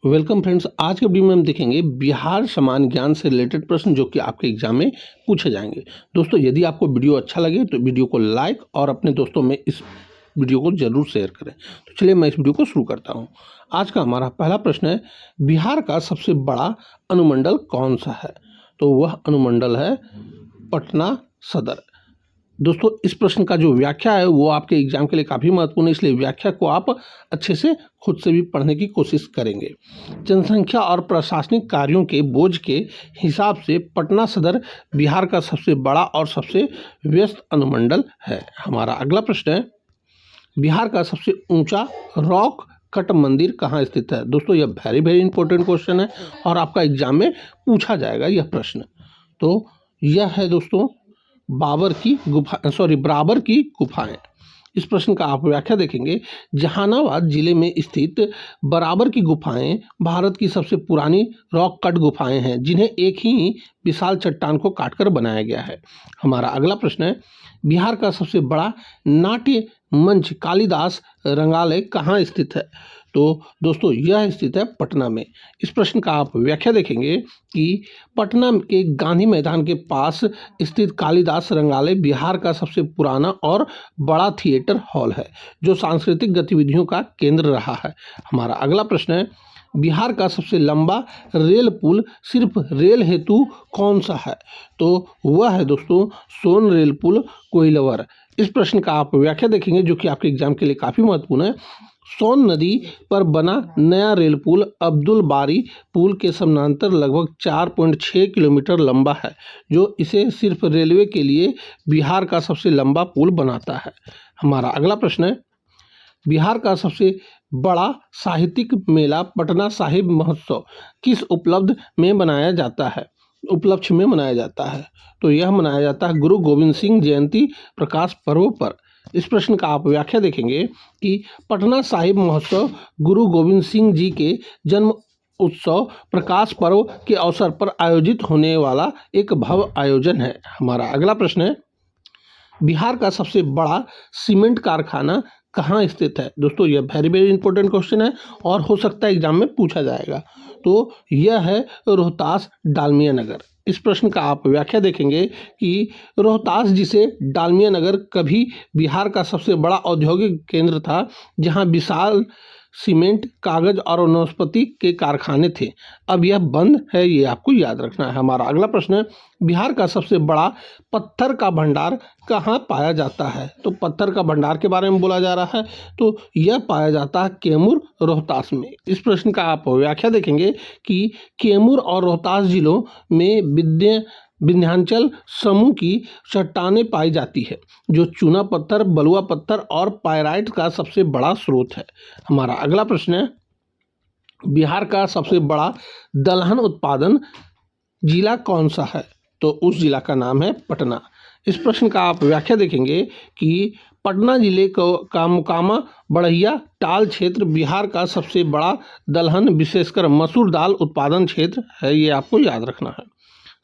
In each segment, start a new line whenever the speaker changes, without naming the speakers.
Welcome friends. आज के video में हम देखेंगे बिहार समान ज्ञान से रिलेटेड प्रश्न जो कि आपके एग्जाम में पूछे जाएंगे। दोस्तों, यदि आपको वीडियो अच्छा लगे तो वीडियो को लाइक और अपने दोस्तों में इस वीडियो को जरूर शेयर करें। तो चलिए मैं इस वीडियो को शुरू करता हूं। आज का हमारा पहला प्रश्न है, बिहार का सबसे बड़ा अनुमंडल कौन सा है? तो वह अनुमंडल है पटना सदर। दोस्तों, इस प्रश्न का जो व्याख्या है वो आपके एग्जाम के लिए काफ़ी महत्वपूर्ण है, इसलिए व्याख्या को आप अच्छे से खुद से भी पढ़ने की कोशिश करेंगे। जनसंख्या और प्रशासनिक कार्यों के बोझ के हिसाब से पटना सदर बिहार का सबसे बड़ा और सबसे व्यस्त अनुमंडल है। हमारा अगला प्रश्न है, बिहार का सबसे ऊंचा रॉक कट मंदिर कहाँ स्थित है? दोस्तों, यह वेरी इंपॉर्टेंट क्वेश्चन है और आपका एग्जाम में पूछा जाएगा यह प्रश्न। तो यह है दोस्तों बराबर की गुफाएं। इस प्रश्न का आप व्याख्या देखेंगे, जहानाबाद जिले में स्थित बराबर की गुफाएं भारत की सबसे पुरानी रॉक कट गुफाएं हैं, जिन्हें एक ही विशाल चट्टान को काटकर बनाया गया है। हमारा अगला प्रश्न है, बिहार का सबसे बड़ा नाट्य मंच कालिदास रंगालय कहाँ स्थित है? तो दोस्तों, यह स्थित है पटना में। इस प्रश्न का आप व्याख्या देखेंगे कि पटना के गांधी मैदान के पास स्थित कालिदास रंगालय बिहार का सबसे पुराना और बड़ा थिएटर हॉल है, जो सांस्कृतिक गतिविधियों का केंद्र रहा है। हमारा अगला प्रश्न है, बिहार का सबसे लंबा रेल पुल सिर्फ रेल हेतु कौन सा है? तो वह है दोस्तों सोन रेल पुल कोइलवर। इस प्रश्न का आप व्याख्या देखेंगे जो कि आपके एग्जाम के लिए काफ़ी महत्वपूर्ण है। सोन नदी पर बना नया रेल पुल अब्दुल बारी पुल के समानांतर लगभग 4.6 किलोमीटर लंबा है, जो इसे सिर्फ रेलवे के लिए बिहार का सबसे लंबा पुल बनाता है। हमारा अगला प्रश्न है, बिहार का सबसे बड़ा साहित्यिक मेला पटना साहिब महोत्सव किस उपलक्ष्य में मनाया जाता है? तो यह मनाया जाता है गुरु गोविंद सिंह जयंती प्रकाश पर्व पर। इस प्रश्न का आप व्याख्या देखेंगे कि पटना साहिब महोत्सव गुरु गोविंद सिंह जी के जन्म उत्सव प्रकाश पर्व के अवसर पर आयोजित होने वाला एक भव्य आयोजन है। हमारा अगला प्रश्न है, बिहार का सबसे बड़ा सीमेंट कारखाना कहाँ स्थित है? दोस्तों, यह वेरी इंपॉर्टेंट क्वेश्चन है और हो सकता है एग्जाम में पूछा जाएगा। तो यह है रोहतास डालमिया नगर। इस प्रश्न का आप व्याख्या देखेंगे कि रोहतास, जिसे डालमिया नगर कभी बिहार का सबसे बड़ा औद्योगिक केंद्र था, जहां विशाल सीमेंट, कागज और वनस्पति के कारखाने थे, अब यह बंद है, ये आपको याद रखना है। हमारा अगला प्रश्न है, बिहार का सबसे बड़ा पत्थर का भंडार कहाँ पाया जाता है? तो पत्थर का भंडार के बारे में बोला जा रहा है, तो यह पाया जाता है कैमूर रोहतास में। इस प्रश्न का आप व्याख्या देखेंगे कि कैमूर और रोहतास जिलों में विंध्याचल समूह की चट्टानें पाई जाती है, जो चूना पत्थर, बलुआ पत्थर और पायराइट का सबसे बड़ा स्रोत है। हमारा अगला प्रश्न है, बिहार का सबसे बड़ा दलहन उत्पादन जिला कौन सा है? तो उस जिला का नाम है पटना। इस प्रश्न का आप व्याख्या देखेंगे कि पटना जिले का मोकामा बढ़िया टाल क्षेत्र बिहार का सबसे बड़ा दलहन विशेषकर मसूर दाल उत्पादन क्षेत्र है, ये आपको याद रखना है।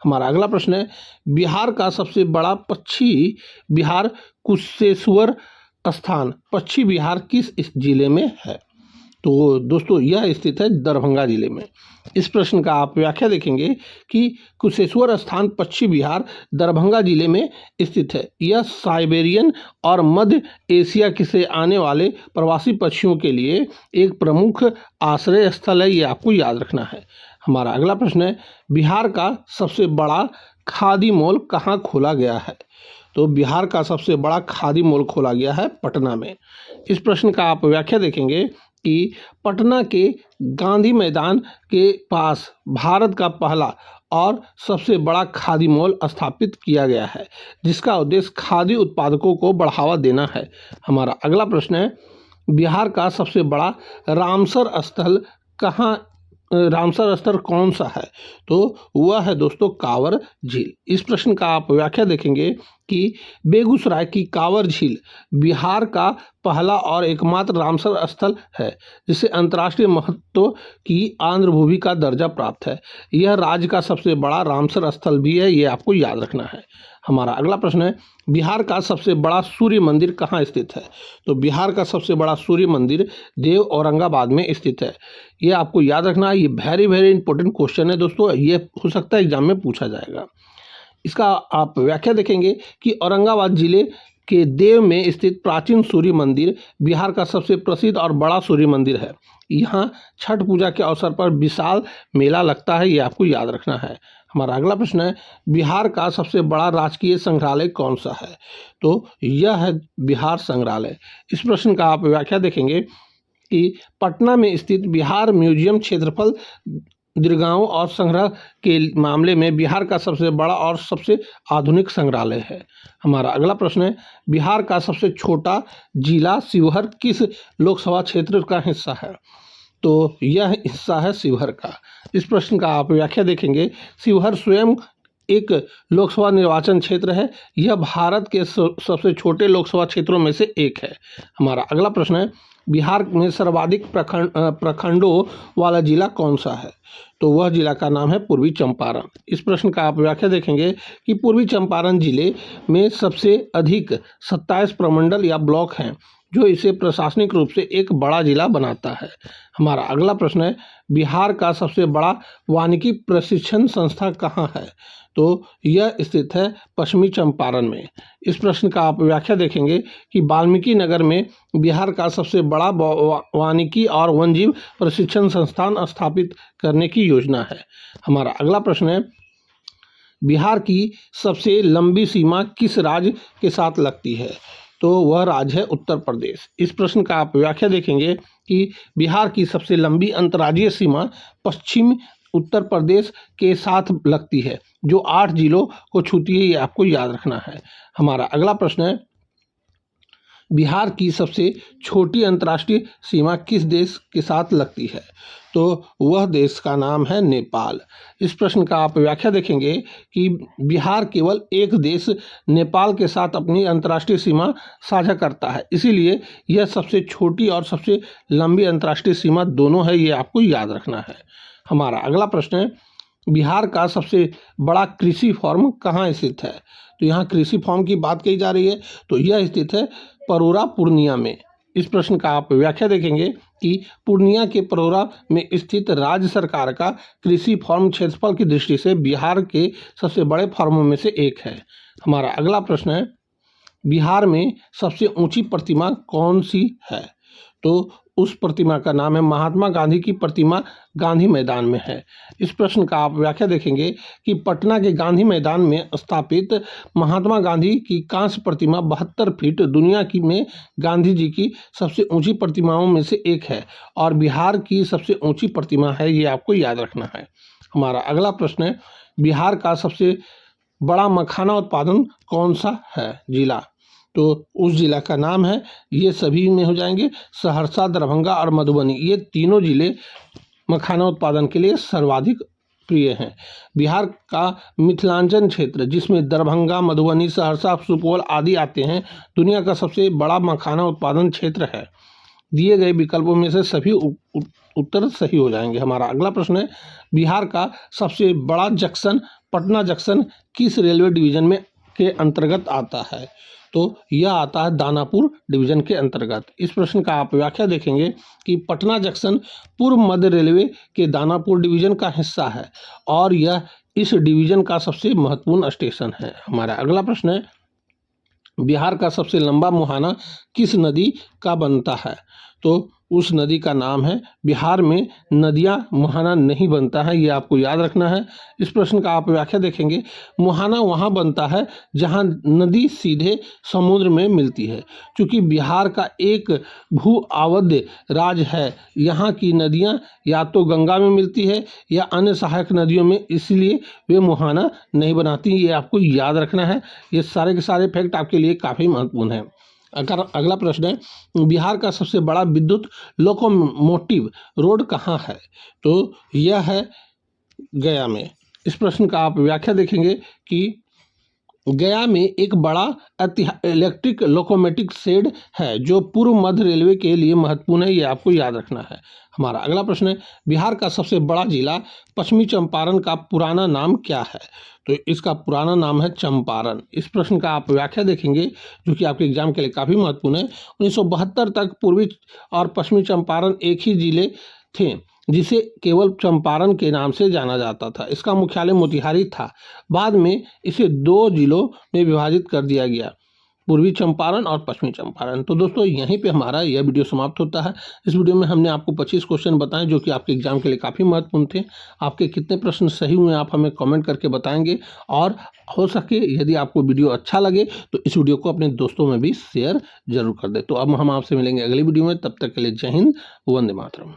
हमारा अगला प्रश्न है, बिहार का सबसे बड़ा पश्चिमी बिहार कुशेश्वर स्थान पश्चिमी बिहार किस इस जिले में है? तो दोस्तों, यह स्थित है दरभंगा जिले में। इस प्रश्न का आप व्याख्या देखेंगे कि कुशेश्वर स्थान पश्चिमी बिहार दरभंगा जिले में स्थित है। यह साइबेरियन और मध्य एशिया से आने वाले प्रवासी पक्षियों के लिए एक प्रमुख आश्रय स्थल है, ये आपको याद रखना है। हमारा अगला प्रश्न है, बिहार का सबसे बड़ा खादी मॉल कहाँ खोला गया है? तो बिहार का सबसे बड़ा खादी मॉल खोला गया है पटना में। इस प्रश्न का आप व्याख्या देखेंगे कि पटना के गांधी मैदान के पास भारत का पहला और सबसे बड़ा खादी मॉल स्थापित किया गया है, जिसका उद्देश्य खादी उत्पादकों को बढ़ावा देना है। हमारा अगला प्रश्न है, बिहार का सबसे बड़ा रामसर स्थल कौन सा है? तो वह है दोस्तों कांवर झील। इस प्रश्न का आप व्याख्या देखेंगे कि बेगूसराय की कांवर झील बिहार का पहला और एकमात्र रामसर स्थल है, जिसे अंतर्राष्ट्रीय महत्व की आंध्र भूमि का दर्जा प्राप्त है। यह राज्य का सबसे बड़ा रामसर स्थल भी है, ये आपको याद रखना है। हमारा अगला प्रश्न है, बिहार का सबसे बड़ा सूर्य मंदिर कहाँ स्थित है? तो बिहार का सबसे बड़ा सूर्य मंदिर देव औरंगाबाद में स्थित है। ये आपको याद रखना है। ये वेरी वेरी इंपॉर्टेंट क्वेश्चन है दोस्तों, ये हो सकता है एग्जाम में पूछा जाएगा। इसका आप व्याख्या देखेंगे कि औरंगाबाद जिले के देव में स्थित प्राचीन सूर्य मंदिर बिहार का सबसे प्रसिद्ध और बड़ा सूर्य मंदिर है। यहाँ छठ पूजा के अवसर पर विशाल मेला लगता है, ये आपको याद रखना है। हमारा अगला प्रश्न है, बिहार का सबसे बड़ा राजकीय संग्रहालय कौन सा है? तो यह है बिहार संग्रहालय। इस प्रश्न का आप व्याख्या देखेंगे कि पटना में स्थित बिहार म्यूजियम क्षेत्रफल, दीर्घाओं और संग्रह के मामले में बिहार का सबसे बड़ा और सबसे आधुनिक संग्रहालय है। हमारा अगला प्रश्न है, बिहार का सबसे छोटा जिला शिवहर किस लोकसभा क्षेत्र का हिस्सा है? तो यह हिस्सा है शिवहर का। इस प्रश्न का आप व्याख्या देखेंगे, शिवहर स्वयं एक लोकसभा निर्वाचन क्षेत्र है। यह भारत के सबसे छोटे लोकसभा क्षेत्रों में से एक है। हमारा अगला प्रश्न है, बिहार में सर्वाधिक प्रखंडों वाला जिला कौन सा है? तो वह जिला का नाम है पूर्वी चंपारण। इस प्रश्न का आप व्याख्या देखेंगे कि पूर्वी चंपारण जिले में सबसे अधिक 27 प्रमंडल या ब्लॉक हैं, जो इसे प्रशासनिक रूप से एक बड़ा जिला बनाता है। हमारा अगला प्रश्न है, बिहार का सबसे बड़ा वानिकी प्रशिक्षण संस्था कहाँ है? तो यह स्थित है पश्चिमी चंपारण में। इस प्रश्न का आप व्याख्या देखेंगे कि वाल्मीकि नगर में बिहार का सबसे बड़ा वानिकी और वन्यजीव प्रशिक्षण संस्थान स्थापित करने की योजना है। हमारा अगला प्रश्न है, बिहार की सबसे लंबी सीमा किस राज्य के साथ लगती है? तो वह राज्य है उत्तर प्रदेश। इस प्रश्न का आप व्याख्या देखेंगे कि बिहार की सबसे लंबी अंतर्राज्यीय सीमा पश्चिम उत्तर प्रदेश के साथ लगती है, जो 8 जिलों को छूती है, ये आपको याद रखना है। हमारा अगला प्रश्न है, बिहार की सबसे छोटी अंतर्राष्ट्रीय सीमा किस देश के साथ लगती है? तो वह देश का नाम है नेपाल। इस प्रश्न का आप व्याख्या देखेंगे कि बिहार केवल एक देश नेपाल के साथ अपनी अंतर्राष्ट्रीय सीमा साझा करता है, इसीलिए यह सबसे छोटी और सबसे लंबी अंतर्राष्ट्रीय सीमा दोनों है, ये आपको याद रखना है। हमारा अगला प्रश्न है, बिहार का सबसे बड़ा कृषि फॉर्म कहाँ स्थित है? तो यहाँ कृषि फॉर्म की बात कही जा रही है, तो यह स्थित है परोरा पूर्णिया में। इस प्रश्न का आप व्याख्या देखेंगे कि पूर्णिया के परोरा में स्थित राज्य सरकार का कृषि फॉर्म क्षेत्रफल की दृष्टि से बिहार के सबसे बड़े फॉर्मों में से एक है। हमारा अगला प्रश्न है, बिहार में सबसे ऊंची प्रतिमा कौन सी है? तो उस प्रतिमा का नाम है महात्मा गांधी की प्रतिमा, गांधी मैदान में है। इस प्रश्न का आप व्याख्या देखेंगे कि पटना के गांधी मैदान में स्थापित महात्मा गांधी की कांस्य प्रतिमा 72 फीट दुनिया की में गांधी जी की सबसे ऊंची प्रतिमाओं में से एक है और बिहार की सबसे ऊंची प्रतिमा है, ये आपको याद रखना है। हमारा अगला प्रश्न है, बिहार का सबसे बड़ा मखाना उत्पादन कौन सा है जिला? तो उस जिला का नाम है, ये सभी में हो जाएंगे, सहरसा, दरभंगा और मधुबनी। ये तीनों जिले मखाना उत्पादन के लिए सर्वाधिक प्रिय हैं। बिहार का मिथिलांचल क्षेत्र, जिसमें दरभंगा, मधुबनी, सहरसा, सुपौल आदि आते हैं, दुनिया का सबसे बड़ा मखाना उत्पादन क्षेत्र है। दिए गए विकल्पों में से सभी उत्तर सही हो जाएंगे। हमारा अगला प्रश्न है, बिहार का सबसे बड़ा जंक्शन पटना जंक्शन किस रेलवे डिवीजन में के अंतर्गत आता है? तो यह आता है दानापुर डिवीजन के अंतर्गत। इस प्रश्न का आप व्याख्या देखेंगे कि पटना जंक्शन पूर्व मध्य रेलवे के दानापुर डिवीजन का हिस्सा है और यह इस डिवीजन का सबसे महत्वपूर्ण स्टेशन है। हमारा अगला प्रश्न है, बिहार का सबसे लंबा मुहाना किस नदी का बनता है? तो उस नदी का नाम है, बिहार में नदियां मुहाना नहीं बनता है, ये आपको याद रखना है। इस प्रश्न का आप व्याख्या देखेंगे, मुहाना वहाँ बनता है जहाँ नदी सीधे समुद्र में मिलती है। क्योंकि बिहार का एक भू अवध राज्य है, यहाँ की नदियाँ या तो गंगा में मिलती है या अन्य सहायक नदियों में, इसलिए वे मुहाना नहीं बनाती, ये आपको याद रखना है। ये सारे के सारे फैक्ट आपके लिए काफ़ी महत्वपूर्ण हैं। अगला प्रश्न है, बिहार का सबसे बड़ा विद्युत लोकोमोटिव रोड कहाँ है? तो यह है गया में। इस प्रश्न का आप व्याख्या देखेंगे कि गया में एक बड़ा इलेक्ट्रिक लोकोमोटिव शेड है जो पूर्व मध्य रेलवे के लिए महत्वपूर्ण है, ये आपको याद रखना है। हमारा अगला प्रश्न है, बिहार का सबसे बड़ा जिला पश्चिमी चंपारण का पुराना नाम क्या है? तो इसका पुराना नाम है चंपारण। इस प्रश्न का आप व्याख्या देखेंगे जो कि आपके एग्जाम के लिए काफ़ी महत्वपूर्ण है। 1972 तक पूर्वी और पश्चिमी चंपारण एक ही जिले थे, जिसे केवल चंपारण के नाम से जाना जाता था। इसका मुख्यालय मोतिहारी था। बाद में इसे 2 जिलों में विभाजित कर दिया गया, पूर्वी चंपारण और पश्चिमी चंपारण। तो दोस्तों यहीं पे हमारा यह वीडियो समाप्त होता है। इस वीडियो में हमने आपको 25 क्वेश्चन बताए जो कि आपके एग्जाम के लिए काफ़ी महत्वपूर्ण थे। आपके कितने प्रश्न सही हुए आप हमें कमेंट करके बताएंगे, और हो सके यदि आपको वीडियो अच्छा लगे तो इस वीडियो को अपने दोस्तों में भी शेयर जरूर कर दें। तो अब हम आपसे मिलेंगे अगली वीडियो में, तब तक के लिए जय हिंद, वंदे मातरम।